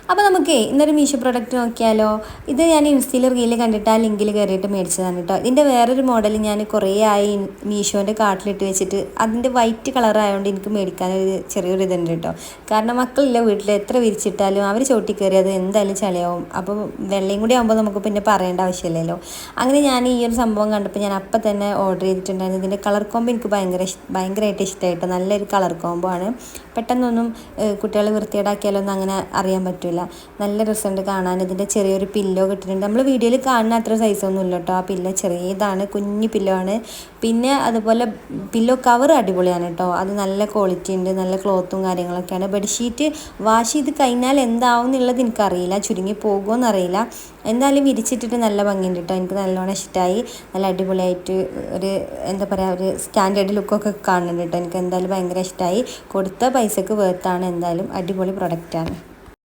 അപ്പോൾ നമുക്ക് ഇന്നൊരു മീഷോ പ്രൊഡക്റ്റ് നോക്കിയാലോ. ഇത് ഞാൻ ഇൻസ്റ്റയിൽ റീല് കണ്ടിട്ട് ആ ലിങ്കിൽ കയറിയിട്ട് മേടിച്ചതാണ് കേട്ടോ. ഇതിൻ്റെ വേറൊരു മോഡൽ ഞാൻ കുറേ ആയി മീഷോൻ്റെ കാർട്ടിലിട്ട് വെച്ചിട്ട് അതിൻ്റെ വൈറ്റ് കളർ ആയതുകൊണ്ട് എനിക്ക് മേടിക്കാനൊരു ചെറിയൊരു ഇതുണ്ട് കേട്ടോ. കാരണം മക്കളില്ല വീട്ടിൽ, എത്ര വിരിച്ചിട്ടാലും അവർ ചോട്ടി കയറി അത് എന്തായാലും ചളിയാവും. അപ്പോൾ വെള്ളയും കൂടി ആകുമ്പോൾ നമുക്ക് പിന്നെ പറയേണ്ട ആവശ്യമില്ലല്ലോ. അങ്ങനെ ഞാൻ ഈ ഒരു സംഭവം കണ്ടപ്പോൾ ഞാൻ അപ്പം തന്നെ ഓർഡർ ചെയ്തിട്ടുണ്ടായിരുന്നു. ഇതിൻ്റെ കളർ കോമ്പോ എനിക്ക് ഭയങ്കരമായിട്ട് ഇഷ്ടമായിട്ടോ. നല്ലൊരു കളർ കോമ്പോ ആണ്. പെട്ടെന്നൊന്നും കുട്ടികൾ വൃത്തികേടാക്കിയാലൊന്നും അങ്ങനെ അറിയാൻ പറ്റില്ല. നല്ല രസമുണ്ട് കാണാൻ. ഇതിൻ്റെ ചെറിയൊരു പില്ലോ കിട്ടിയിട്ടുണ്ട്. നമ്മൾ വീഡിയോയിൽ കാണുന്ന അത്ര സൈസൊന്നും ഇല്ല കേട്ടോ. ആ പില്ലോ ചെറിയതാണ്, കുഞ്ഞു പില്ലോ ആണ്. പിന്നെ അതുപോലെ പില്ലോ കവർ അടിപൊളിയാണ് കേട്ടോ. അത് നല്ല ക്വാളിറ്റി ഉണ്ട്, നല്ല ക്ലോത്തും കാര്യങ്ങളൊക്കെയാണ്. ബെഡ്ഷീറ്റ് വാഷ് ചെയ്ത് കഴിഞ്ഞാൽ എന്താവും എന്നുള്ളത് എനിക്കറിയില്ല, ചുരുങ്ങി പോകുമോ എന്നറിയില്ല. എന്തായാലും വിരിച്ചിട്ടിട്ട് നല്ല ഭംഗിയുണ്ട് കേട്ടോ. എനിക്ക് നല്ലോണം ഇഷ്ടമായി. നല്ല അടിപൊളിയായിട്ട് ഒരു എന്താ പറയുക, ഒരു സ്റ്റാൻഡേർഡ് ലുക്കൊക്കെ കാണുന്നുണ്ട് കേട്ടോ. എനിക്ക് എന്തായാലും ഭയങ്കര ഇഷ്ടമായി. കൊടുത്ത പൈസക്ക് വേർത്താണ്. എന്തായാലും അടിപൊളി പ്രൊഡക്റ്റാണ്.